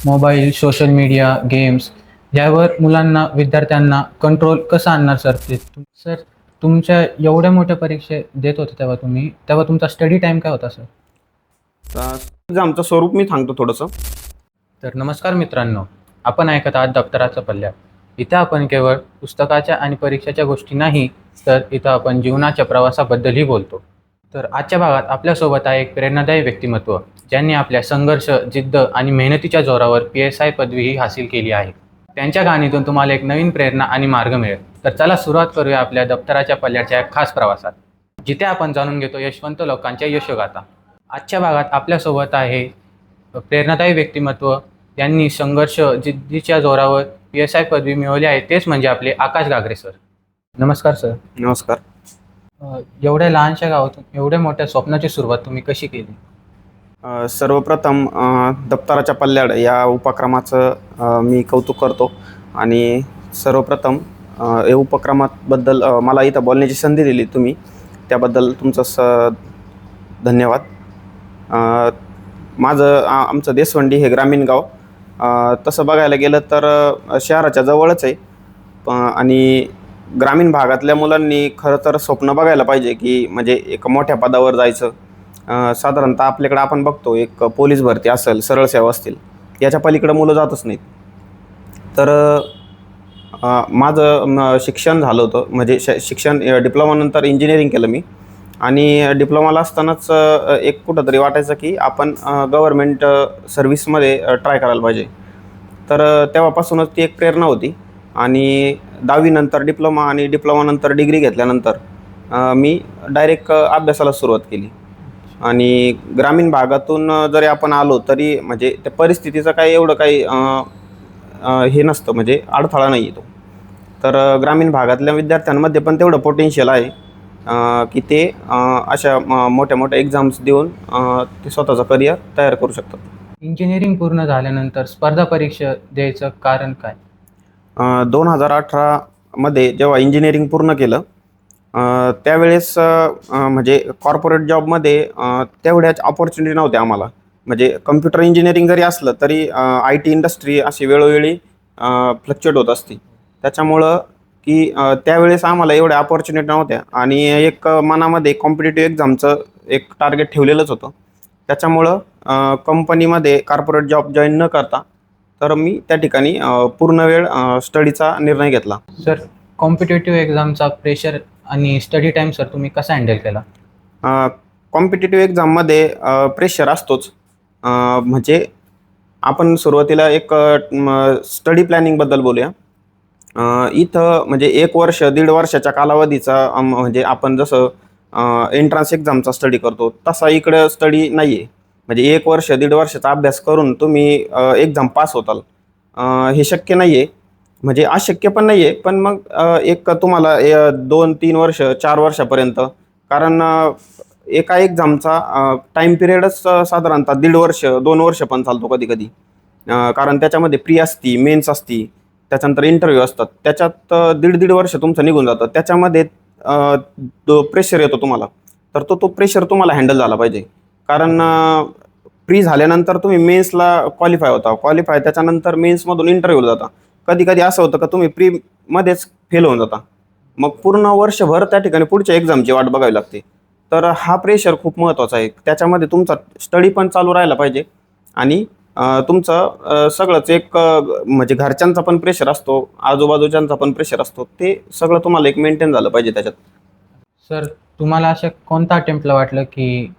Mobile, social media, games यावर मुलांना, विद्यार्थ्यांना कंट्रोल कसं आणणार सर ते? सर, तुमच्या एवढ्या मोठ्या परीक्षा देत होते तेव्हा तुम्ही, तेव्हा तुमचा स्टडी टाईम काय होता सर? एक्झामचं स्वरूप मी सांगतो थोडंसं. तर नमस्कार मित्रांनो, आपण ऐकत आहात दप्तराचा पल्ल्या. इथं आपण केवळ पुस्तकाच्या आणि परीक्षेच्या गोष्टी नाही, तर इथं आपण जीवनाच्या प्रवासाबद्दलही बोलतो. तर आजच्या भागात आपल्यासोबत आहे एक प्रेरणादायी व्यक्तिमत्व, ज्यांनी आपल्या संघर्ष, जिद्द आणि मेहनतीच्या जोरावर PSI पदवीही हासिल केली आहे. त्यांच्या कहाणीतून तुम्हाला एक नवीन प्रेरणा आणि मार्ग मिळेल. तर चला सुरुवात करूया आपल्या दप्तराच्या पल्ल्याच्या एक खास प्रवासात, जिथे आपण जाणून घेतो यशवंत लोकांच्या यशोगाथा. आजच्या भागात आपल्यासोबत आहे प्रेरणादायी व्यक्तिमत्व, यांनी संघर्ष, जिद्दीच्या जोरावर PSI पदवी मिळवली आहे. तेच म्हणजे आपले आकाश गागरे सर. नमस्कार सर. नमस्कार. एवढ्या लहानशा गावातून एवढ्या मोठ्या स्वप्नाची सुरुवात तुम्ही कशी केली? सर्वप्रथम दप्तराच्या पल्ल्याड या उपक्रमाचं मी कौतुक करतो आणि सर्वप्रथम या उपक्रमाबद्दल मला इथं बोलण्याची संधी दिली तुम्ही, त्याबद्दल तुमचं धन्यवाद. आमचं देसवंडी हे ग्रामीण गाव तसं बघायला गेलं तर शहराच्या जवळच आहे. आणि ग्रामीण भागातल्या मुलांनी खरं तर स्वप्न बघायला पाहिजे की म्हणजे एक मोठ्या पदावर जायचं. साधारणतः आपल्याकडे आपण बघतो एक पोलीस भरती असेल, सरळ सेवा असतील, याच्या पलीकडे मुलं जातच नाहीत. तर माझं शिक्षण झालं होतं, म्हणजे शिक्षण डिप्लोमानंतर इंजिनिअरिंग केलं मी. आणि डिप्लोमाला असतानाच एक कुठंतरी वाटायचं की आपण गव्हर्मेंट सर्व्हिसमध्ये ट्राय करायला पाहिजे. तर तेव्हापासूनच ती एक प्रेरणा होती. आणि 10वी नंतर डिप्लोमा आणि डिप्लोमानंतर डिग्री घेतल्यानंतर मी डायरेक्ट अभ्यासाला सुरुवात केली. आणि ग्रामीण भागातून जरी आपण आलो तरी म्हणजे त्या परिस्थितीचं काही एवढं काही हे नसतं, म्हणजे अडथळा नाही येतो. तर ग्रामीण भागातल्या विद्यार्थ्यांमध्ये पण तेवढं पोटेन्शियल आहे की ते अशा मोठ्या मोठ्या एक्झाम्स देऊन ते स्वतःचं करिअर तयार करू शकतात. इंजिनिअरिंग पूर्ण झाल्यानंतर स्पर्धा परीक्षा द्यायचं कारण काय? 2018मध्ये जेव्हा इंजिनिअरिंग पूर्ण केलं त्यावेळेस म्हणजे कॉर्पोरेट जॉबमध्ये तेवढ्याच ऑपॉर्च्युनिटी नव्हत्या आम्हाला. म्हणजे कम्प्युटर इंजिनिअरिंग जरी असलं तरी IT इंडस्ट्री अशी वेळोवेळी फ्लक्च्युएट होत असते. त्याच्यामुळं की त्यावेळेस आम्हाला एवढ्या ऑपॉर्च्युनिटी नव्हत्या आणि एक मनामध्ये कॉम्पिटिटिव्ह एक्झामचं एक टार्गेट ठेवलेलंच होतं. त्याच्यामुळं कंपनीमध्ये कॉर्पोरेट जॉब जॉईन न करता तर मी त्या ठिकाणी पूर्ण वेळ स्टडीचा निर्णय घेतला. सर, कॉम्पिटेटिव्ह एक्झामचा प्रेशर आणि स्टडी टाईम सर तुम्ही कसा हँडल केला? कॉम्पिटिटिव्ह एक्झाममध्ये प्रेशर असतोच. म्हणजे आपण सुरुवातीला एक स्टडी प्लॅनिंगबद्दल बोलूया. इथं म्हणजे 1 वर्ष, 1.5 वर्षाच्या कालावधीचा म्हणजे आपण जसं एंट्रन्स एक्झामचा स्टडी करतो तसा इकडं स्टडी नाही आहे. म्हणजे 1 वर्ष, 1.5 वर्षाचा अभ्यास करून तुम्ही एक्झाम पास होताल हे शक्य नाही आहे. म्हणजे अशक्य पण नाही आहे, पण मग एक तुम्हाला 2-3 वर्ष, 4 वर्षापर्यंत, कारण एका एक्झामचा टाईम पिरियडच साधारणतः 1.5 वर्ष, 2 वर्ष पण चालतो कधी-कधी. कारण त्याच्यामध्ये प्री असती, मेन्स असती, त्याच्यानंतर इंटरव्ह्यू असतात. त्याच्यात 1.5 वर्ष तुमचं निघून जातं. त्याच्यामध्ये जो प्रेशर येतो तुम्हाला, तर तो प्रेशर तुम्हाला हँडल झाला पाहिजे. कारण प्री झाल्यानंतर तुम्ही मेन्सला क्वालिफाय होता. त्याच्यानंतर मेन्समधून इंटरव्ह्यूला जाता. कधी-कधी असं होतं का तुम्ही प्रीमध्येच फेल होऊन जाता. मग पूर्ण वर्षभर त्या ठिकाणी पुढच्या एक्झामची वाट बघावी लागते. तर हा प्रेशर खूप महत्त्वाचा आहे. त्याच्यामध्ये तुमचा स्टडी पण चालू राहायला पाहिजे आणि तुमचं सगळंच एक म्हणजे घरच्यांचा पण प्रेशर असतो, आजूबाजूच्यांचा पण प्रेशर असतो. ते सगळं तुम्हाला एक मेंटेन झालं पाहिजे त्याच्यात. सर, तुम्हाला असं कोणता अटेम्प्टला वाटलं की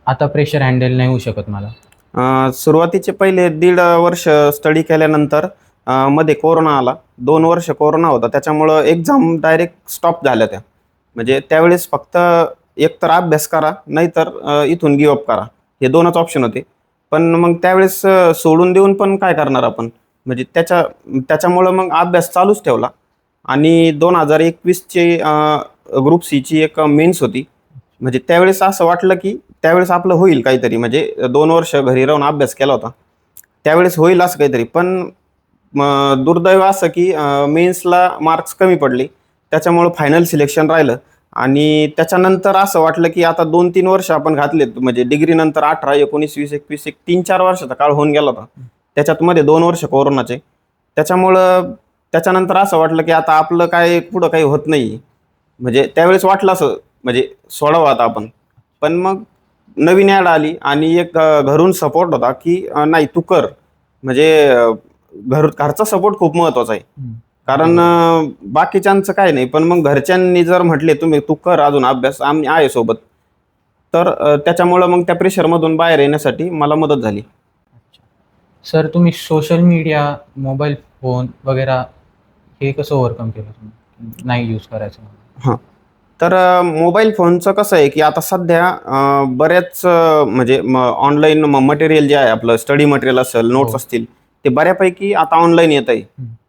आता प्रेशर हँडल नाही होऊ शकत मला? सुरुवातीचे पहिले 1.5 वर्ष स्टडी केल्यानंतर मध्ये कोरोना आला. 2 वर्ष कोरोना होता. त्याच्यामुळं एक्झाम डायरेक्ट स्टॉप झाल्या त्या. म्हणजे त्यावेळेस फक्त एकतर अभ्यास करा, नाहीतर इथून गिव्ह अप करा. हे 2च ऑप्शन होते. पण मग त्यावेळेस सोडून देऊन पण काय करणार आपण? म्हणजे त्याच्यामुळं मग अभ्यास चालूच ठेवला. आणि 2021ची ग्रुप सीची एक मेन्स होती. म्हणजे त्यावेळेस असं वाटलं की त्यावेळेस आपलं होईल काहीतरी. म्हणजे 2 वर्ष घरी राहून अभ्यास केला होता. त्यावेळेस होईल असं काहीतरी. पण दुर्दैव असं की मेन्सला मार्क्स कमी पडले. त्याच्यामुळं फायनल सिलेक्शन राहिलं आणि त्याच्यानंतर असं वाटलं की आता 2-3 वर्ष आपण घातलेत, म्हणजे डिग्री नंतर 18, 19, 20, 21 एक 3-4 वर्षाचा काळ होऊन गेला होता. त्याच्यात मध्ये 2 वर्ष कोरोनाचे. त्याच्यामुळं त्याच्यानंतर असं वाटलं की आता आपलं काय पुढं काही होत नाही. म्हणजे त्यावेळेस वाटलं असं, म्हणजे सोडावं आता आपण. पण मग नवीन ॲड आली आणि एक घरून सपोर्ट होता की नाही तू कर. म्हणजे घरचा सपोर्ट खूप महत्त्वाचा आहे. कारण बाकीच्यांचं काय नाही, पण मग घरच्यांनी जर म्हटले तुम्ही तू कर अजून अभ्यास, आम्ही आहे सोबत, तर त्याच्यामुळं मग त्या प्रेशरमधून बाहेर येण्यासाठी मला मदत झाली. सर तुम्ही सोशल मीडिया, मोबाईल फोन वगैरे हे कसं ओव्हरकम केलं तुम्ही? नाही यूज करायचं म्हणून. हां. तर मोबाईल फोनचं कसं आहे, की आता सध्या बऱ्याच म्हणजे ऑनलाईन मटेरियल जे आहे आपलं स्टडी मटेरियल असेल, नोट्स हो. असतील, ते बऱ्यापैकी आता ऑनलाईन येत आहे.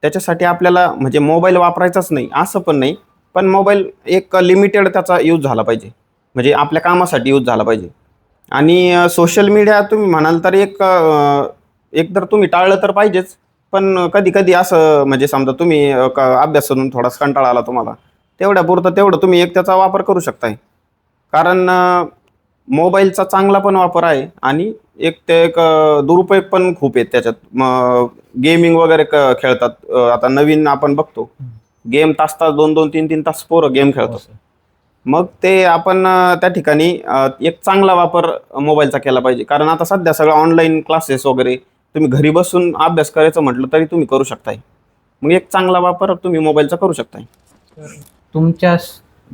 त्याच्यासाठी आपल्याला म्हणजे मोबाईल वापरायचाच नाही असं पण नाही. पण मोबाईल एक लिमिटेड त्याचा यूज झाला पाहिजे. म्हणजे आपल्या कामासाठी यूज झाला पाहिजे. आणि सोशल मीडिया तुम्ही म्हणाल तर एक तर तुम्ही टाळलं तर पाहिजेच. पण कधी-कधी असं म्हणजे समजा तुम्ही अभ्यास करून थोडासा कंटाळा आला तुम्हाला, तेवढ्यापुरतं तेवढं तुम्ही एक त्याचा वापर करू शकताय. कारण मोबाईलचा चांगला पण वापर आहे आणि एक दुरुपयोग पण खूप आहेत त्याच्यात. मग गेमिंग वगैरे खेळतात. आता नवीन आपण बघतो. गेम तास-तास, 2-2, 3-3 तास पोरं गेम हो खेळतात. सर. मग ते आपण त्या ठिकाणी एक चांगला वापर मोबाईलचा केला पाहिजे. कारण आता सध्या सगळं ऑनलाईन क्लासेस वगैरे तुम्ही घरी बसून अभ्यास करायचं म्हटलं तरी तुम्ही करू शकताय. मग एक चांगला वापर तुम्ही मोबाईलचा करू शकताय. तर तुमच्या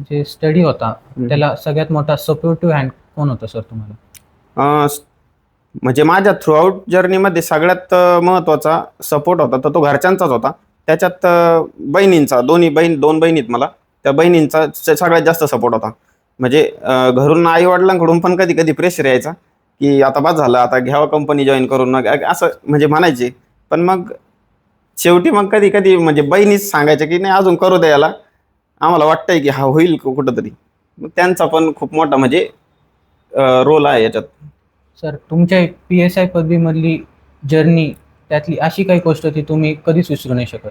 जे स्टडी होता हं. त्याला सगळ्यात मोठा सपोर्टिव्ह हँड कोण होता सर तुम्हाला? अ, म्हणजे माझ्या थ्रूआउट जर्नीमध्ये सगळ्यात महत्त्वाचा सपोर्ट होता तर तो घरच्यांचाच होता. त्याच्यात बहिणींचा, 2 बहिणी आहेत मला. त्या बहिणींचा सगळ्यात जास्त सपोर्ट होता. म्हणजे घरून आई-वडिलांकडून पण कधी-कधी प्रेशर यायचा, की आता बस झालं, आता घ्यावं कंपनी जॉइन करून असं म्हणजे म्हणायचे. पण मग शेवटी मग कधी-कधी म्हणजे बहिणीच सांगायच्या, की "नाही अजून करू द्या याला. आम्हाला वाटतंय की हा होईल कुठेतरी." मग त्यांचा पण खूप मोठा म्हणजे रोल आहे याच्यात. सर तुमच्या पी-एस-आय पदवीमधली जर्नी त्यातली अशी काही गोष्ट ती तुम्ही कधीच विसरू नाही शकत?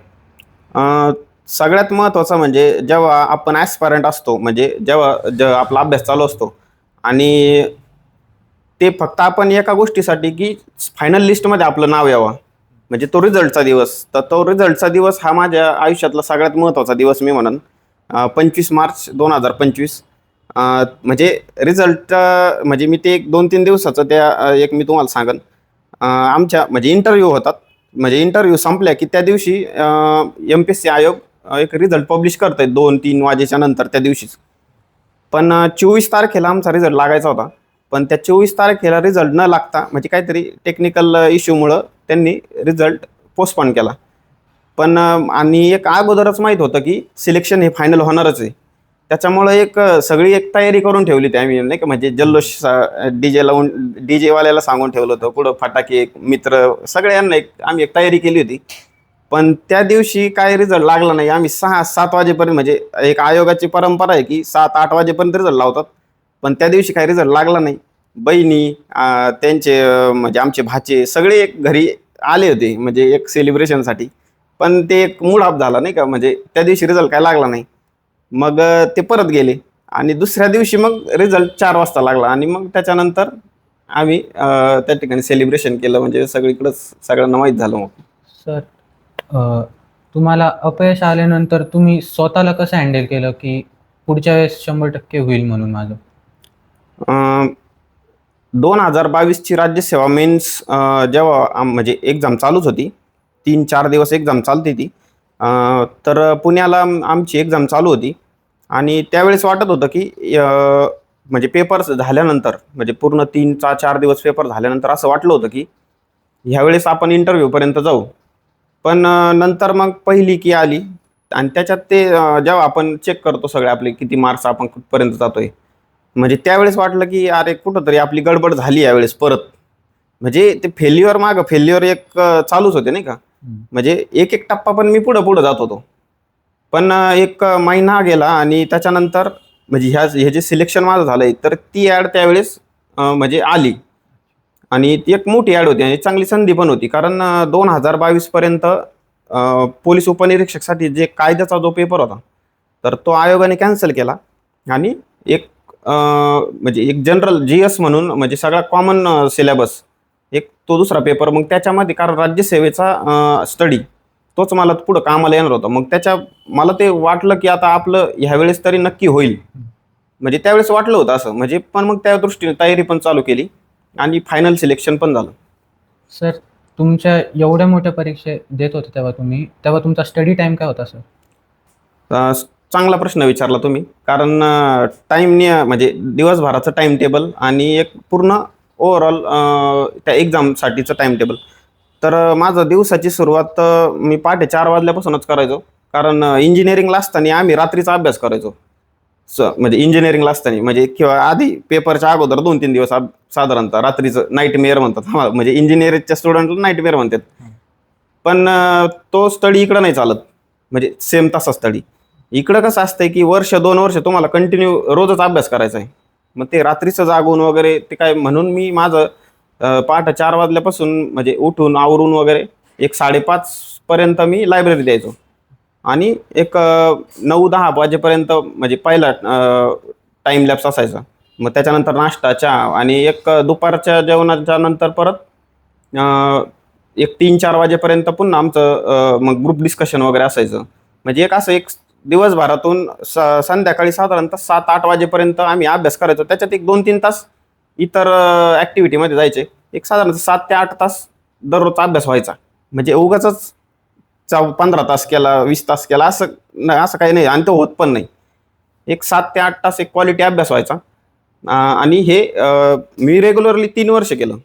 अ, सगळ्यात महत्त्वाचं म्हणजे जेव्हा आपण ॲस्पायरंट असतो, म्हणजे जेव्हा आपला अभ्यास चालू असतो आणि ते फक्त आपण एका गोष्टीसाठी, की फायनल लिस्टमध्ये आपलं नाव यावं. म्हणजे तो रिझल्टचा दिवस. तर तो रिझल्टचा दिवस हा माझ्या आयुष्यातला सगळ्यात महत्त्वाचा दिवस मी म्हणेन. 25 मार्च 2025. म्हणजे रिझल्ट म्हणजे मी ते एक 2-3 दिवसाचं त्या एक मी तुम्हाला सांगेन. आमच्या म्हणजे इंटरव्ह्यू होतात. म्हणजे इंटरव्ह्यू संपल्या की त्या दिवशी एम-पी-एस-सी आयोग एक रिझल्ट पब्लिश करतंय 2-3 वाजेच्या नंतर त्या दिवशीच. पण 24 तारखेला आमचा रिझल्ट लागायचा होता. पण त्या 24 तारखेला रिझल्ट न लागता म्हणजे काहीतरी टेक्निकल इश्यूमुळं त्यांनी रिझल्ट पोस्टपोन केला. पण आणि एक अगोदरच माहीत होतं की सिलेक्शन हे फायनल होणारच आहे. त्याच्यामुळं सगळी एक तयारी करून ठेवली होती आम्ही नाही का, म्हणजे जल्लोष डी-जे लावून डी-जेवाल्याला सांगून ठेवलं होतं. पुढं फटाके, मित्र सगळ्यांना आम्ही एक तयारी केली होती. पण त्या दिवशी काय रिझल्ट लागला नाही. आम्ही 6-7 वाजेपर्यंत, म्हणजे एक आयोगाची परंपरा आहे की 7-8 वाजेपर्यंत रिझल्ट लावतात. पण त्या दिवशी काही रिझल्ट लागला नाही. बहिणी, त्यांचे म्हणजे आमचे भाचे सगळे एक घरी आले होते म्हणजे एक सेलिब्रेशनसाठी. पण ते एक मूड ऑफ झाला नाही का, म्हणजे त्या दिवशी रिझल्ट काय लागला नाही. मग ते परत गेले आणि दुसऱ्या दिवशी मग रिझल्ट 4 वाजता लागला आणि मग त्याच्यानंतर आम्ही त्या ठिकाणी सेलिब्रेशन केलं, म्हणजे सगळीकडंच सगळ्यांना माहीत झालं मग. सर तुम्हाला अपयश आल्यानंतर तुम्ही स्वतःला कसं हँडल केलं, की पुढच्या वेळेस 100% होईल म्हणून माझं? 2022ची राज्यसेवा मेन्स जेव्हा म्हणजे एक्झाम चालूच होती. 3-4 दिवस एक्झाम चालते ती. तर पुण्याला आमची एक्झाम चालू होती आणि त्यावेळेस वाटत होतं, की म्हणजे पेपर्स झाल्यानंतर म्हणजे पूर्ण 3-4 दिवस पेपर झाल्यानंतर असं वाटलं होतं, की ह्यावेळेस आपण इंटरव्ह्यूपर्यंत जाऊ. पण नंतर मग पहिली की आली आणि त्याच्यात ते जेव्हा आपण चेक करतो सगळे आपले किती मार्क्स आपण कुठपर्यंत जातोय. म्हणजे त्यावेळेस वाटलं, की अरे कुठेतरी आपली गडबड झाली यावेळेस परत. म्हणजे ते फेल्युअर मागं फेल्युअर एक चालूच होते नाही का. म्हणजे एक टप्पा पण मी पुढं जात होतो. पण एक महिना गेला आणि त्याच्यानंतर म्हणजे हे जे सिलेक्शन माझं झालंय तर ती ॲड त्यावेळेस म्हणजे आली आणि ती एक मोठी ॲड होती आणि चांगली संधी पण होती. कारण 2022 पर्यंत पोलीस उपनिरीक्षकसाठी जे कायद्याचा जो पेपर होता, तर तो आयोगाने कॅन्सल केला आणि एक म्हणजे एक जनरल GS म्हणून म्हणजे सगळा कॉमन सिलेबस एक तो दुसरा पेपर. मग त्याच्यामध्ये कारण राज्यसेवेचा स्टडी तोच मला पुढं कामाला येणार होता. मग मला ते वाटलं की आता आपलं ह्यावेळेस तरी नक्की होईल. म्हणजे त्यावेळेस वाटलं होतं असं म्हणजे, पण मग त्या दृष्टीने तयारी पण चालू केली आणि फायनल सिलेक्शन पण झालं. सर, तुमच्या एवढ्या मोठ्या परीक्षा देत होते तेव्हा तुमचा स्टडी टाइम काय होता सर? अ, चांगला प्रश्न विचारला तुम्ही. कारण म्हणजे दिवसभराचं टाइम टेबल आणि एक पूर्ण ओव्हरऑल त्या एक्झामसाठीचं टाइम टेबल. तर माझं दिवसाची सुरुवात मी पहाटे 4 वाजल्यापासूनच करायचो. कारण इंजिनिअरिंगला असताना आम्ही रात्रीचा अभ्यास करायचो. म्हणजे इंजिनिअरिंगला असताना म्हणजे किंवा आधी पेपरच्या अगोदर 2-3 दिवस साधारणतः रात्रीचं नाईटमेअर म्हणतात. हां, म्हणजे इंजिनिअरिंगच्या स्टुडंटला नाईटमेअर म्हणतात. पण तो स्टडी इकडं नाही चालत. म्हणजे सेम तसा स्टडी. इकडं कसं असतंय की वर्ष 2 वर्ष तुम्हाला कंटिन्यू रोजच अभ्यास करायचा आहे. मग ते रात्रीचं जागून वगैरे ते काय म्हणून मी माझं पहाटे 4 वाजल्यापासून म्हणजे उठून आवरून वगैरे एक 5:30 पर्यंत मी लायब्ररी द्यायचो. आणि एक 9-10 वाजेपर्यंत म्हणजे पहिला टाइम लॅप्स असायचा. मग त्याच्यानंतर नाश्ता, चहा आणि एक दुपारच्या जेवणाच्या नंतर परत एक 3-4 वाजेपर्यंत पुन्हा आमचं मग ग्रुप डिस्कशन वगैरे असायचं. म्हणजे एक दिवसभरातून संध्याकाळी साधारणतः 7-8 वाजेपर्यंत आम्ही अभ्यास करायचो. त्याच्यात एक 2-3 तास इतर ॲक्टिव्हिटीमध्ये जायचे. एक साधारणतः 7 ते 8 तास दररोजचा अभ्यास व्हायचा. म्हणजे उगाचच 15 तास केला, 20 तास केला असं असं काही नाही आणि तो होत पण नाही. एक 7 ते 8 तास एक क्वालिटी अभ्यास व्हायचा. आणि हे मी रेग्युलरली 3 वर्ष केलं.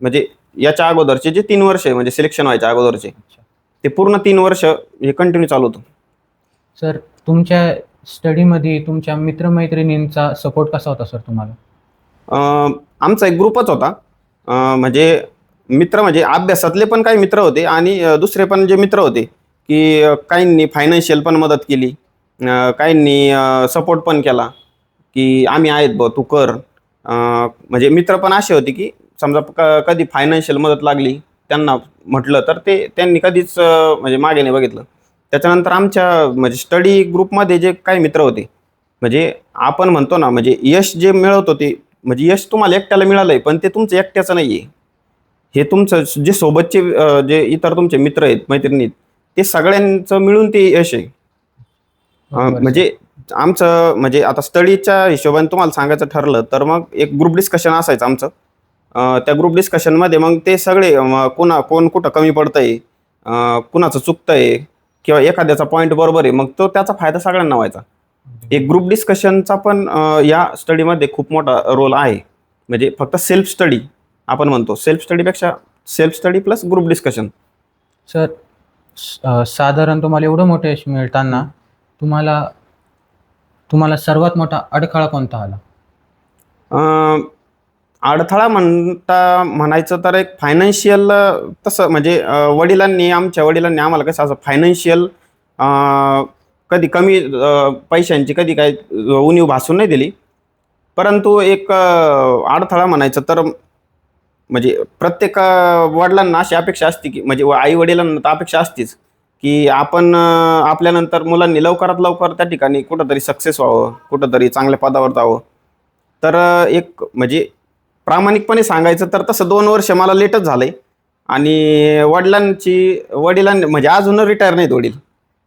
म्हणजे याच्या अगोदरचे जे 3 वर्ष आहे म्हणजे सिलेक्शन व्हायच्या अगोदरचे, ते पूर्ण 3 वर्ष हे कंटिन्यू चालू होतं. सर, तुमच्या स्टडीमध्ये तुमच्या मित्रमैत्रिणींचा सपोर्ट कसा होता सर तुम्हाला? आमचा एक ग्रुपच होता. म्हणजे मित्र म्हणजे अभ्यासातले पण काही मित्र होते आणि दुसरे पण जे मित्र होते, की काहींनी फायनान्शियल पण मदत केली. काहींनी सपोर्ट पण केला, की आम्ही आहेत बुवा तू कर. म्हणजे मित्र पण असे होते, की समजा कधी फायनान्शियल मदत लागली त्यांना म्हटलं तर त्यांनी कधीच म्हणजे मागे नाही बघितलं. त्याच्यानंतर आमच्या म्हणजे स्टडी ग्रुपमध्ये जे काही मित्र होते, म्हणजे आपण म्हणतो ना म्हणजे यश जे मिळवतो ते म्हणजे यश तुम्हाला एकट्याला मिळालंय, पण ते तुमचं एकट्याचं नाहीये. हे तुमचं जे सोबतचे जे इतर तुमचे मित्र आहेत, मैत्रिणी आहेत, ते सगळ्यांचं मिळून ते यश आहे. बरोबर सर. म्हणजे आमचं म्हणजे आता स्टडीच्या हिशोबाने तुम्हाला सांगायचं ठरलं तर मग एक ग्रुप डिस्कशन असायचं आमचं. त्या ग्रुप डिस्कशनमध्ये मग ते सगळे कोण कुठं कमी पडतंय, कुणाचं चुकतंय किंवा एखाद्याचा पॉईंट बरोबर आहे, मग त्याचा फायदा सगळ्यांना व्हायचा. एक ग्रुप डिस्कशनचा पण या स्टडीमध्ये खूप मोठा रोल आहे. म्हणजे फक्त सेल्फ स्टडी आपण म्हणतो, सेल्फ स्टडीपेक्षा self study plus group discussion. Sir, साधारण तुम्हाला एवढं मोठं यश मिळताना तुम्हाला तुम्हाला सर्वात मोठा अडथळा कोणता आला? अडथळा म्हणायचं तर एक फायनान्शियल तसं म्हणजे आमच्या वडिलांनी आम्हाला कसं असं फायनान्शियल कधी कमी पैशांची कधी काही उणीव भासून नाही दिली. परंतु एक अडथळा म्हणायचं तर म्हणजे प्रत्येक वडिलांना अशी अपेक्षा असते, की म्हणजे आई वडिलांना तर अपेक्षा असतेच, की आपण आपल्यानंतर मुलांनी लवकरात लवकर त्या ठिकाणी कुठंतरी सक्सेस व्हावं, कुठंतरी चांगल्या पदावर जावं. तर एक म्हणजे प्रामाणिकपणे सांगायचं तर तसं 2 वर्ष मला लेटच झालंय. आणि वडिलांनी म्हणजे अजून रिटायर नाहीत वडील.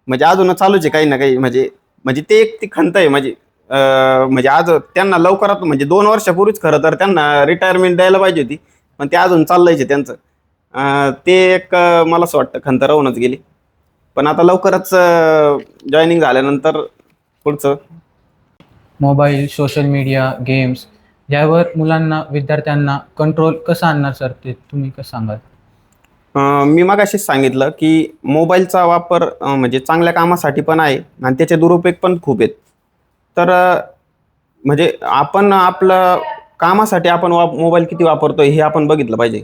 म्हणजे अजून चालूच आहे काही ना काही. म्हणजे म्हणजे ते एक ती खंत आहे माझी. म्हणजे आज त्यांना लवकरात म्हणजे 2 वर्षापूर्वीच खरं तर त्यांना रिटायरमेंट द्यायला पाहिजे होती. पण ते अजून चाललंयच आहे त्यांचं. ते एक मला असं वाटतं खंत राहूनच गेली. पण आता लवकरच जॉईनिंग झाल्यानंतर पुढचं. मोबाईल, सोशल मीडिया, गेम्स यावर विद्यार्थ्यांना कंट्रोल कसं आणणार सर, ते तुम्ही कसं सांगाल? मी मगाशीच सांगितलं, की मोबाईलचा वापर म्हणजे चांगल्या कामासाठी पण आहे आणि त्याचे दुरुपयोग पण खूप आहेत. तर म्हणजे आपण आपलं कामासाठी आपण मोबाईल किती वापरतोय हे आपण बघितलं पाहिजे.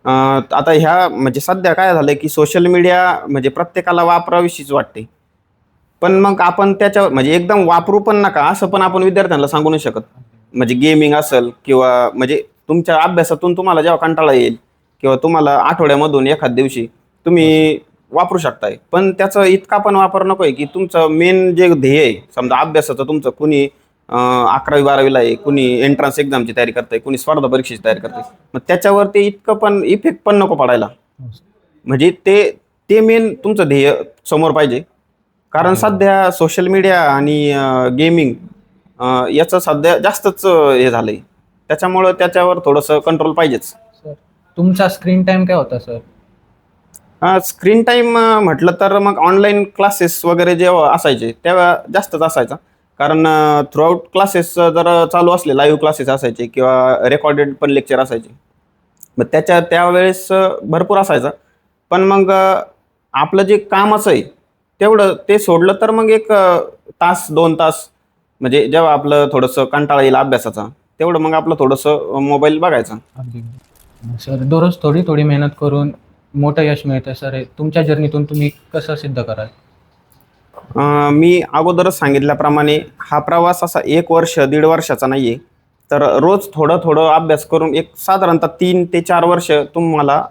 आता ह्या म्हणजे सध्या काय झालंय, की सोशल मीडिया म्हणजे प्रत्येकाला वापरावीशीच वाटते. पण मग आपण त्याच्यावर म्हणजे एकदम वापरू पण नका असं पण आपण विद्यार्थ्यांना सांगू नाही शकत. म्हणजे गेमिंग असेल किंवा म्हणजे तुमच्या अभ्यासातून तुम्हाला जेव्हा कंटाळा येईल किंवा तुम्हाला आठवड्यामधून एखाद दिवशी तुम्ही वापरू शकताय. पण त्याचा इतका पण वापर नको आहे, की तुमचं मेन जे ध्येय आहे, समजा अभ्यासाचं तुमचं कुणी 11वी 12वीला आहे, कुणी एंट्रन्स एक्झामची तयारी करतंय, कुणी स्पर्धा परीक्षेची तयारी करतंय. मग त्याच्यावर ते इतकं पण इफेक्ट पण नको पडायला. म्हणजे ते ते मेन तुमचं ध्येय समोर पाहिजे. कारण सध्या सोशल मीडिया आणि गेमिंग याचं सध्या जास्तच हे झालंय. त्याच्यामुळं त्याच्यावर थोडंसं कंट्रोल पाहिजेच. सर, तुमचा स्क्रीन टाइम काय होता सर? स्क्रीन टाईम म्हटलं तर मग ऑनलाईन क्लासेस वगैरे जेव्हा असायचे तेव्हा जास्तच असायचा. कारण थ्रूआउट क्लासेस जर चालू असले, लाईव्ह क्लासेस असायचे किंवा रेकॉर्डेड पण लेक्चर असायचे. मग त्यावेळेस भरपूर असायचा. पण मग आपलं जे कामाचं आहे तेवढं ते सोडलं तर मग एक तास 2 तास म्हणजे जेव्हा आपलं थोडंसं कंटाळा येईल अभ्यासाचा, तेवढं मग आपलं थोडंसं मोबाईल बघायचा. अगदी सर, दररोज थोडी थोडी मेहनत करून मोठं यश मिळतं सर. हे तुमच्या जर्नीतून तुम्ही कसं सिद्ध कराल? मी अगोदरच सांगितल्याप्रमाणे हा प्रवास असा 1 वर्ष, 1.5 वर्षाचा नाही आहे. तर रोज थोडं थोडं अभ्यास करून एक साधारणतः 3 ते 4 वर्ष तुम्हाला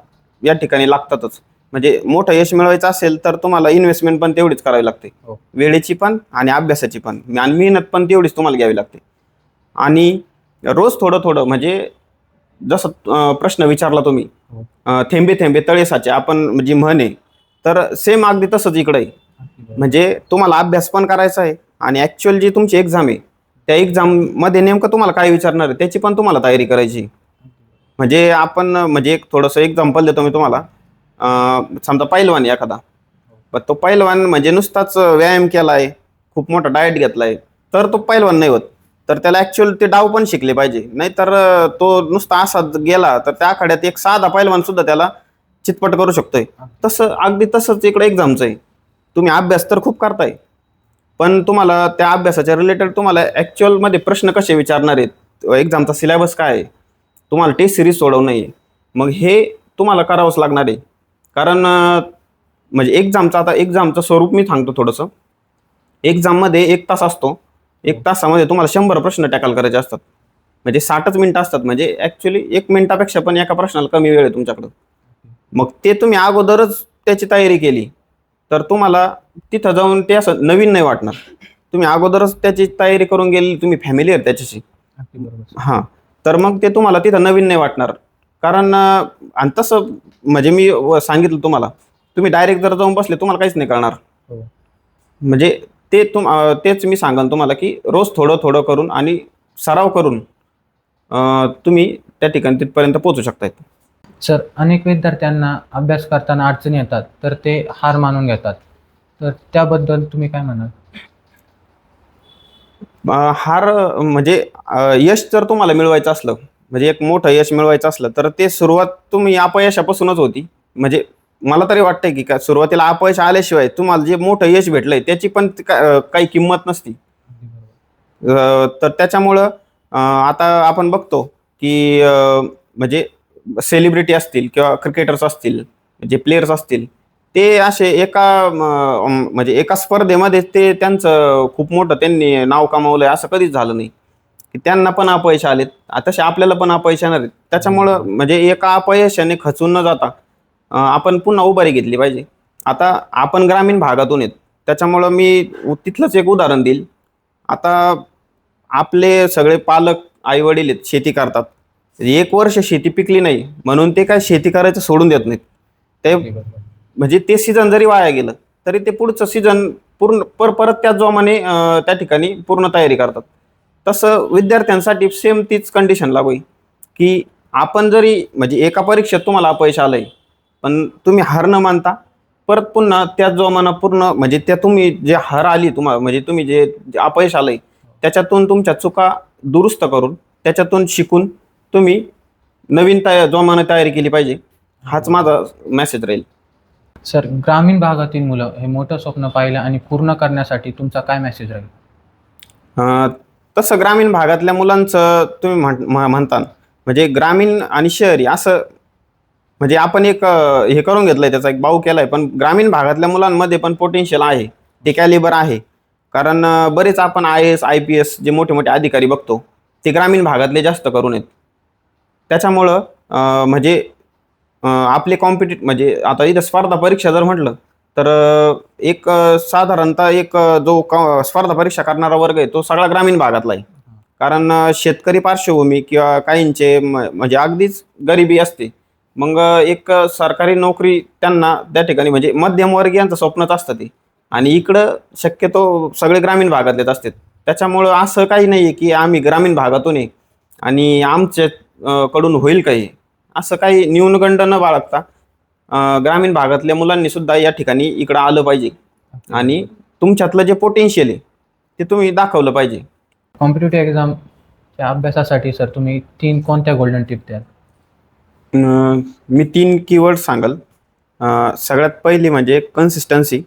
या ठिकाणी लागतातच. म्हणजे मोठं यश मिळवायचं असेल तर तुम्हाला इन्व्हेस्टमेंट पण तेवढीच करावी लागते. हो. वेळेची पण आणि अभ्यासाची पण आणि मेहनत पण तेवढीच तुम्हाला घ्यावी लागते. आणि रोज थोडं थोडं म्हणजे जसं प्रश्न विचारला तुम्ही, हो. थेंबे थेंबे तळे साचे आपण जी म्हण आहे, तर सेम अगदी तसंच इकडे आहे. म्हणजे तुम्हाला अभ्यास पण करायचा आहे आणि ॲक्च्युअल जी तुमची एक्झाम आहे, त्या एक्झाममध्ये नेमकं तुम्हाला काय विचारणार आहे त्याची पण तुम्हाला तयारी करायची आहे. म्हणजे आपण म्हणजे एक थोडंसं एक्झाम्पल देतो मी तुम्हाला. समजा पैलवान आहे एखादा. पण तो पैलवान म्हणजे नुसताच व्यायाम केला आहे, खूप मोठा डाएट घेतला आहे, तर तो पैलवान नाही होत. तर त्याला ॲक्च्युअल ते डाव पण शिकले पाहिजे. नाहीतर तो नुसता असा गेला तर त्या आखाड्यात एक साधा पैलवान सुद्धा त्याला चितपट करू शकतोय. अगदी तसंच इकडे एक्झामचं आहे. तुम्ही अभ्यास तर खूप करताय, पण तुम्हाला त्या अभ्यासाच्या रिलेटेड तुम्हाला ॲक्च्युअलमध्ये प्रश्न कसे विचारणार आहेत, एक्झामचा सिलेबस काय आहे, तुम्हाला टेस्ट सिरीज सोडवणं आहे. मग हे तुम्हाला करावंच लागणार आहे. कारण म्हणजे आता एक्झामचं स्वरूप मी सांगतो थोडंसं. एक्झाममध्ये 1 तास असतो. 1 तासामध्ये तुम्हाला 100 प्रश्न टॅकल करायचे असतात. म्हणजे 60च मिनिटं असतात. म्हणजे ॲक्च्युअली 1 मिनिटापेक्षा पण एका प्रश्नाला कमी वेळ आहे तुमच्याकडं. मग ते तुम्ही अगोदरच त्याची तयारी केली, तर तुम्हाला तिथं जाऊन ते असं नवीन नाही वाटणार. तुम्ही अगोदरच त्याची तयारी करून गेली, तुम्ही फॅमिलिअर त्याच्याशी. अगदी बरोबर. हां, तर मग ते तुम्हाला तिथं नवीन नाही वाटणार. कारण आणि तसं म्हणजे मी सांगितलं तुम्हाला, तुम्ही डायरेक्ट जर जाऊन बसले तुम्हाला काहीच नाही कळणार. हो. म्हणजे तेच मी सांगेन तुम्हाला, की रोज थोडं थोडं करून आणि सराव करून तुम्ही त्या ठिकाणी तिथपर्यंत पोहोचू शकताय. सर, अनेक विद्यार्थ्यांना अभ्यास करताना अडचणी येतात, तर ते हार मानून घेतात. तर त्याबद्दल तुम्ही काय म्हणाल? हार म्हणजे यश जर तुम्हाला मिळवायचं असलं, म्हणजे एक मोठं यश मिळवायचं असलं, तर ते सुरुवात तुम्ही अपयशापासूनच होती. म्हणजे मला तरी वाटतंय, की सुरुवातीला अपयश आल्याशिवाय तुम्हाला जे मोठं यश भेटलंय त्याची पण काही किंमत नसती. तर त्याच्यामुळं आता आपण बघतो, की म्हणजे सेलिब्रिटी असतील किंवा क्रिकेटर्स असतील, जे प्लेयर्स असतील, ते असे म्हणजे एका स्पर्धेमध्ये ते त्यांचं खूप मोठं त्यांनी नाव कमावलंय असं कधीच झालं नाही, की त्यांना पण अपयश आलेत. तसे आपल्याला पण अपयश येणार आहेत. त्याच्यामुळं म्हणजे एका अपयशाने खचून न जाता आपण पुन्हा उभारी घेतली पाहिजे. आता आपण ग्रामीण भागातून आहेत, त्याच्यामुळं मी तिथलंच एक उदाहरण देईल. आता आपले सगळे पालक, आई-वडील आहेत, शेती करतात. 1 वर्ष शेती पिकली नाही म्हणून ते काय शेती करायचं सोडून देत नाहीत. ते म्हणजे ते सीझन जरी वाया गेलं, तरी ते पुढचं सीझन पूर्ण परत त्याच जोमाने त्या ठिकाणी पूर्ण तयारी करतात. तसं विद्यार्थ्यांसाठी सेम तीच कंडिशन लागू आहे, की आपण जरी म्हणजे एका परीक्षेत तुम्हाला अपयश आलंय, पण तुम्ही हार न मानता परत पुन्हा त्याच जोमानं पूर्ण म्हणजे त्या तुम्ही जे हार आली तुम्हाला म्हणजे तुम्ही जे अपयश आलंय, त्याच्यातून तुमच्या चुका दुरुस्त करून, त्याच्यातून शिकून तुम्ही नवीन जोमानं तयारी केली पाहिजे. हाच माझा मेसेज राहील. सर, ग्रामीण भागातील मुलं हे मोठं स्वप्न पाहिलं आणि पूर्ण करण्यासाठी तुमचा काय मेसेज राहील? तसं ग्रामीण भागातल्या मुलांचं तुम्ही म्हणता म्हणजे ग्रामीण आणि शहरी असं म्हणजे आपण एक हे करून घेतलंय, त्याचा एक बाऊ केलाय. पण ग्रामीण भागातल्या मुलांमध्ये पण पोटेन्शियल आहे, ते कॅलिबर आहे. कारण बरेच आपण IAS, IPS जे मोठे मोठे अधिकारी बघतो, ते ग्रामीण भागातले जास्त करून आहेत. त्याच्यामुळं म्हणजे आपले म्हणजे आता इथं स्पर्धा परीक्षा जर म्हटलं, तर साधारणतः जो स्पर्धा परीक्षा करणारा वर्ग आहे तो सगळा ग्रामीण भागातला आहे. कारण शेतकरी पार्श्वभूमी किंवा काहींचे म्हणजे अगदीच गरिबी असते. मग सरकारी नोकरी त्यांना त्या ठिकाणी म्हणजे मध्यमवर्गीयांचं स्वप्नच असतं ते. आणि इकडं शक्यतो सगळे ग्रामीण भागातलेच असतात. त्याच्यामुळं असं काही नाही आहे की आम्ही ग्रामीण भागातून आहे आणि आमच्या कडून होईल काही, असं काही न्यूनगंड न बाळगता ग्रामीण भागातल्या मुलांनी सुद्धा या ठिकाणी इकडं आलं पाहिजे आणि तुमच्यातलं जे पोटेन्शियल आहे ते तुम्ही दाखवलं पाहिजे. कॉम्पिटिटिव्ह एक्झामच्या अभ्यासासाठी सर तुम्ही 3 कोणत्या गोल्डन टिप द्याल? मी 3 कीवर्ड सांगल. सगळ्यात पहिली म्हणजे कन्सिस्टन्सी.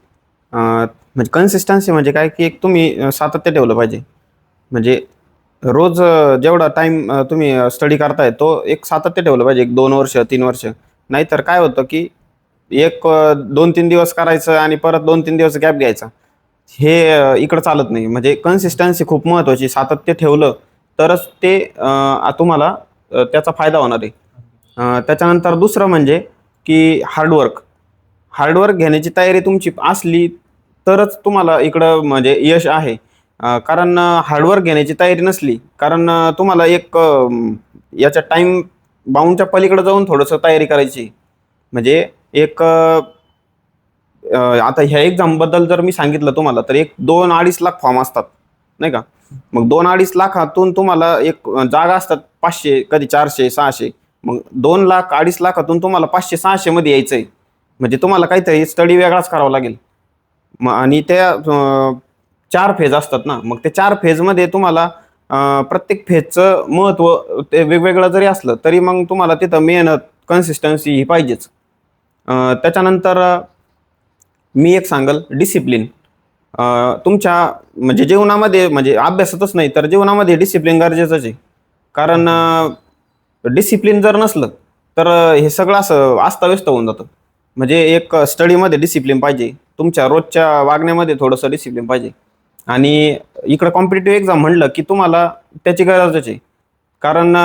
म्हणजे कन्सिस्टन्सी म्हणजे काय की एक तुम्ही सातत्य ठेवलं पाहिजे. म्हणजे रोज जेवढा टाईम तुम्ही स्टडी करताय तो एक सातत्य ठेवलं पाहिजे. 1-2 वर्ष, 3 वर्ष. नाहीतर काय होतं की 2-3 दिवस करायचं आणि परत 2-3 दिवस गॅप घ्यायचा. हे इकडं चालत नाही. म्हणजे कन्सिस्टन्सी खूप महत्त्वाची. सातत्य ठेवलं तरच ते तुम्हाला त्याचा फायदा होणार आहे. त्याच्यानंतर दुसरं म्हणजे की हार्डवर्क घेण्याची तयारी तुमची असली तरच तुम्हाला इकडं म्हणजे यश आहे. कारण हार्डवर्क घेण्याची तयारी नसली, कारण तुम्हाला याच्या टाईम बाउंडच्या पलीकडे जाऊन थोडंसं तयारी करायची. म्हणजे आता ह्या एक्झामबद्दल जर मी सांगितलं तुम्हाला तर 2-2.5 लाख फॉर्म असतात, नाही का? मग 2-2.5 लाखातून तुम्हाला जागा असतात 500, कधी 400-600. मग 2 लाख 2.5 लाखातून तुम्हाला 500-600 मध्ये यायचंय. म्हणजे तुम्हाला काहीतरी स्टडी वेगळाच करावा लागेल. आणि त्या 4 फेज असतात ना, मग ते 4 फेजमध्ये तुम्हाला प्रत्येक फेजचं महत्त्व ते वेगवेगळं जरी असलं तरी मग तुम्हाला तिथं मेहनत, कन्सिस्टन्सी ही पाहिजेच. त्याच्यानंतर मी एक सांगल डिसिप्लिन. तुमच्या म्हणजे जीवनामध्ये म्हणजे अभ्यासातच नाही तर जीवनामध्ये डिसिप्लिन गरजेचंच आहे. कारण डिसिप्लिन जर नसलं तर हे सगळं असं अस्ताव्यस्त होऊन जातं. म्हणजे स्टडीमध्ये डिसिप्लिन पाहिजे. तुमच्या रोजच्या वागण्यामध्ये थोडंसं डिसिप्लिन पाहिजे. आणि इकडं कॉम्पिटिटिव्ह एक्झाम म्हणलं की तुम्हाला त्याची गरजच आहे. कारण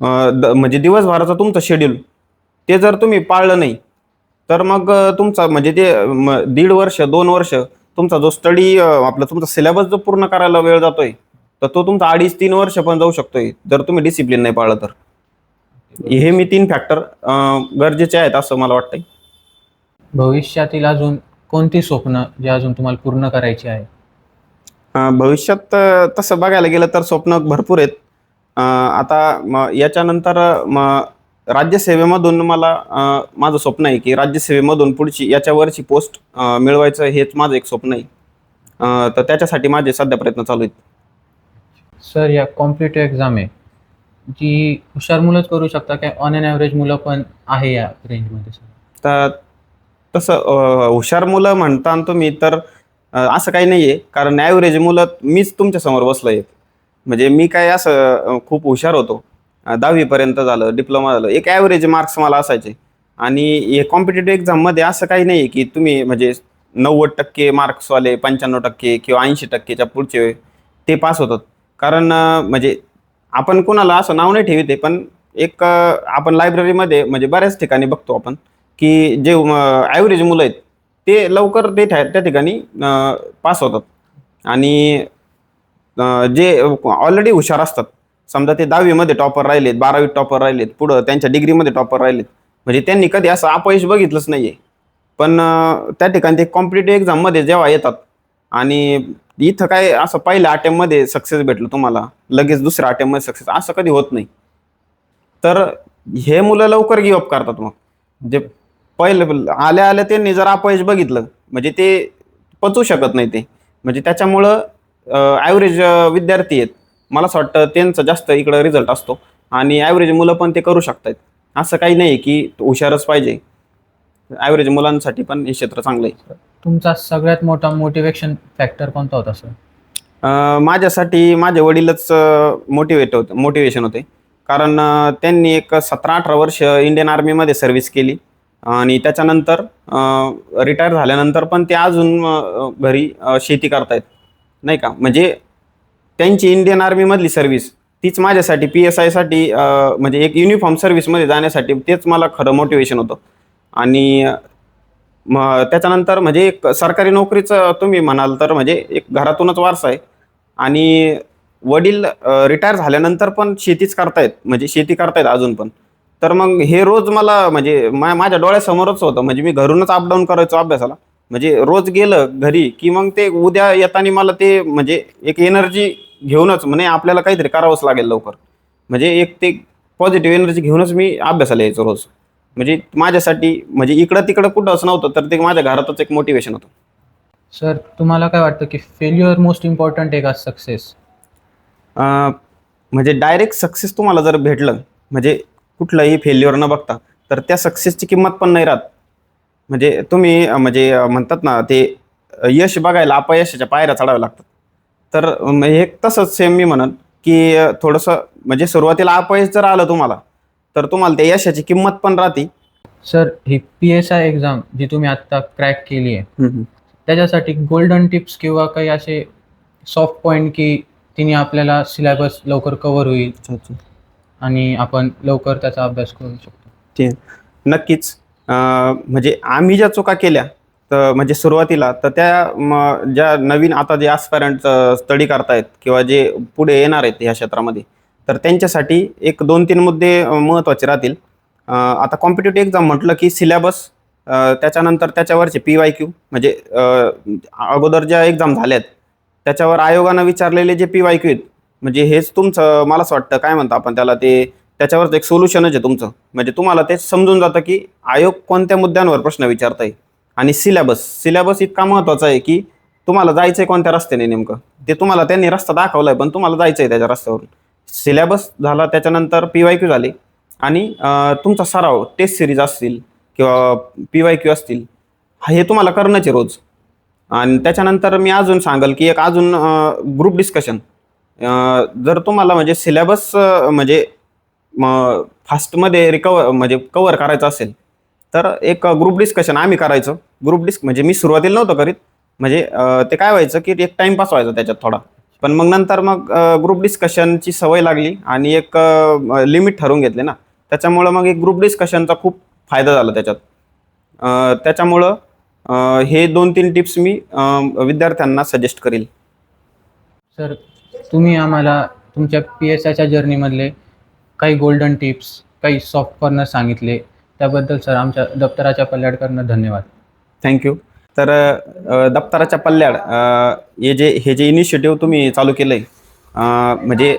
म्हणजे दिवसभराचं तुमचं शेड्यूल ते जर तुम्ही पाळलं नाही तर मग तुमचा म्हणजे ते 1.5 वर्ष 2 वर्ष तुमचा जो स्टडी तुमचा सिलेबस जो पूर्ण करायला वेळ जातोय तर तो तुमचा 2.5-3 वर्ष पण जाऊ शकतोय जर तुम्ही डिसिप्लिन नाही पाळलं तर. हे मी 3 फॅक्टर गरजेचे आहेत असं मला वाटतंय. भविष्यातील अजून कोणती स्वप्न जे अजून तुम्हाला पूर्ण करायची आहे? भविष्यात तसं बघायला गेलं तर स्वप्न भरपूर आहेत. आता याच्यानंतर राज्यसेवेमधून मला माझं स्वप्न आहे की राज्यसेवेमधून पुढची याच्यावरची पोस्ट मिळवायचं हेच माझं एक स्वप्न आहे. तर त्याच्यासाठी माझे सध्या प्रयत्न चालू आहेत. सर या कॉम्पिटिटिव्ह एक्झाम आहे जी हुशार मुलंच करू शकता काय ऑन एन ॲव्हरेज मुलं पण आहे या रेंजमध्ये सर? तर तसं हुशार मुलं म्हणता तुम्ही तर असं काही नाही आहे. कारण ॲव्हरेज मुलं मीच तुमच्यासमोर बसलो आहे. म्हणजे मी काय असं खूप हुशार होतो. 10वी पर्यंत झालं, डिप्लोमा झालं. एक ॲव्हरेज मार्क्स मला असायचे. आणि हे कॉम्पिटिटिव्ह एक्झाममध्ये असं काही नाही आहे की तुम्ही म्हणजे 90% मार्क्सवाले 95% किंवा 80%च्या पुढचे ते पास होतात. कारण म्हणजे आपण कोणाला असं नाव नाही ठेवते पण आपण लायब्ररीमध्ये म्हणजे बऱ्याच ठिकाणी बघतो आपण की जे ॲव्हरेज मुलं आहेत ते लवकर त्या ठिकाणी पास होतात. आणि जे ऑलरेडी हुशार असतात समजा ते 10वीमध्ये टॉपर राहिलेत, 12वीत टॉपर राहिलेत, पुढं त्यांच्या डिग्रीमध्ये टॉपर राहिलेत, म्हणजे त्यांनी कधी असं अपयश बघितलंच नाही आहे. पण त्या ठिकाणी ते कॉम्पिटिटिव्ह एक्झाममध्ये जेव्हा येतात आणि इथं काय असं पहिल्या अटेम्प्टमध्ये सक्सेस भेटलं तुम्हाला लगेच दुसऱ्या अटेम्प्टमध्ये सक्सेस असं कधी होत नाही. तर हे मुलं लवकर गिव्ह अप करतात. मग जे पहिलं आल्या त्यांनी जर अपयश बघितलं म्हणजे ते पचवू शकत नाही ते. म्हणजे त्याच्यामुळं ॲव्हरेज विद्यार्थी आहेत मला असं वाटतं त्यांचा जास्त इकडं रिझल्ट असतो आणि ॲव्हरेज मुलं पण ते करू शकतात. असं काही नाही की हुशारच पाहिजे. ॲव्हरेज मुलांसाठी पण हे क्षेत्र चांगलं आहे. तुमचा सगळ्यात मोठा मोटिवेशन फॅक्टर कोणता होता सर? माझ्यासाठी माझे वडीलच मोटिवेशन होते. कारण त्यांनी 17-18 वर्ष इंडियन आर्मीमध्ये सर्व्हिस केली आणि त्याच्यानंतर रिटायर झाल्यानंतर पण ते अजून घरी शेती करतायत, नाही का? म्हणजे त्यांची इंडियन आर्मीमधली सर्व्हिस तीच माझ्यासाठी PSIसाठी म्हणजे एक युनिफॉर्म सर्व्हिसमध्ये जाण्यासाठी तेच मला खरं मोटिवेशन होतं. आणि मग त्याच्यानंतर म्हणजे एक सरकारी नोकरीचं तुम्ही म्हणाल तर म्हणजे एक घरातूनच वारसा आहे. आणि वडील रिटायर झाल्यानंतर पण शेतीच करतायत, म्हणजे शेती करतायत अजून पण. तर मग हे रोज मला म्हणजे माझ्या डोळ्यासमोरच होतं. म्हणजे मी घरूनच अपडाऊन करायचो अभ्यासाला. म्हणजे रोज गेलं घरी की मग ते उद्या येताना मला ते म्हणजे एक एनर्जी घेऊनच म्हणे आपल्याला काहीतरी करावंच लागेल लवकर. म्हणजे एक ते पॉझिटिव्ह एनर्जी घेऊनच मी अभ्यासाला यायचो रोज. म्हणजे माझ्यासाठी म्हणजे इकडं-तिकडं कुठंच नव्हतं, तर ते माझ्या घरातच एक मोटिव्हेशन होतं. सर, तुम्हाला काय वाटतं की फेल्युअर मोस्ट इम्पॉर्टंट आहे का सक्सेस? अ, म्हणजे डायरेक्ट सक्सेस तुम्हाला जर भेटलं, म्हणजे कुठलंही फेल्युअर न बघता, तर त्या सक्सेसची किंमत पण नाही राहत. म्हणजे तुम्ही म्हणजे म्हणतात ना ते यश बघायला अपयशाच्या पायऱ्या चढाव्या लागतात. तर हे तसंच सेम मी म्हणेन, की थोडंसं म्हणजे सुरुवातीला अपयश जर आलं तुम्हाला, तर तुम्हाला त्या यशाची किंमत पण राहते. सर, ही PSI एक्झाम जी तुम्ही आत्ता क्रॅक केली आहे, हं, हं. त्याच्यासाठी गोल्डन टिप्स किंवा काही असे सॉफ्ट पॉइंट की तिने आपल्याला सिलेबस लवकर कव्हर होईल अच्छा, अच्छा. आणि आपण लवकर त्याचा अभ्यास करू शकतो? ते नक्कीच. म्हणजे आम्ही ज्या चुका केल्या, तर म्हणजे सुरुवातीला तर त्या ज्या नवीन आता जे ॲस्पायरंट स्टडी करतायत किंवा जे पुढे येणार आहेत ह्या क्षेत्रामध्ये, तर त्यांच्यासाठी एक 2-3 मुद्दे महत्त्वाचे राहतील. आता कॉम्पिटिटिव्ह एक्झाम म्हटलं की सिलेबस, त्याच्यानंतर त्याच्यावरचे PYQ म्हणजे अगोदर ज्या एक्झाम झाल्यात, त्याच्यावर आयोगानं विचारलेले जे PYQ आहेत, म्हणजे हेच तुमचं मला असं वाटतं काय म्हणतो आपण त्याला ते त्याच्यावरच एक सोल्युशनच आहे तुमचं. म्हणजे तुम्हाला ते समजून जातं, की आयोग कोणत्या मुद्द्यांवर प्रश्न विचारत आणि सिलेबस इतका महत्त्वाचा आहे, की तुम्हाला जायचंय कोणत्या रस्त्याने नेमकं. ते तुम्हाला त्यांनी रस्ता दाखवलाय, पण तुम्हाला जायचंय त्याच्या रस्त्यावरून. सिलेबस झाला, त्याच्यानंतर PYQ झाले आणि तुमचा सराव, टेस्ट सीरीज असतील किंवा PYQ असतील, हे तुम्हाला करणंच आहे रोज. आणि त्याच्यानंतर मी अजून सांगेल, की एक अजून ग्रुप डिस्कशन. जर तुम्हाला म्हणजे सिलेबस म्हणजे मग फास्टमध्ये म्हणजे कव्हर करायचं असेल, तर एक ग्रुप डिस्कशन आम्ही करायचो. म्हणजे मी सुरुवातीला नव्हतं करीत. म्हणजे ते काय व्हायचं, की एक टाईमपास व्हायचा त्याच्यात थोडा. पण मग नंतर मग ग्रुप डिस्कशनची सवय लागली आणि एक लिमिट ठरवून घेतले ना. त्याच्यामुळं मग एक ग्रुप डिस्कशनचा खूप फायदा झाला त्याच्यात. त्याच्यामुळं हे 2-3 टिप्स मी विद्यार्थ्यांना सजेस्ट करील. सर, तुम्ही आम्हाला तुमच्या PSIच्या जर्नीमधले काही गोल्डन टिप्स, काही सॉफ्ट कॉर्नर सांगितले. त्याबद्दल सर आमच्या दप्तराच्या पल्ल्याडकडनं धन्यवाद. थँक तर दप्तराच्या पल्ल्याड हे जे इनिशिएटिव्ह तुम्ही चालू केलंय, म्हणजे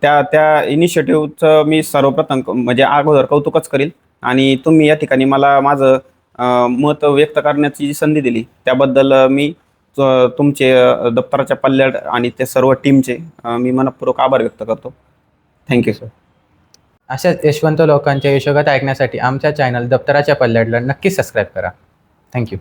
त्या त्या इनिशिएटिव्हचं मी सर्वप्रथम म्हणजे अगोदर कौतुकच करील आणि तुम्ही या ठिकाणी मला माझं मत व्यक्त करण्याची जी संधी दिली, त्याबद्दल मी तुमचे दप्तराच्या पल्ल्याड आणि त्या सर्व टीमचे मी मनःपूर्वक आभार व्यक्त करतो. थँक सर, अशाच यशवंत लोकांच्या यशोगाथा ऐकण्यासाठी आमच्या चॅनल दप्तराच्या पल्ल्याडला नक्की सबस्क्राईब करा. थँक्यू.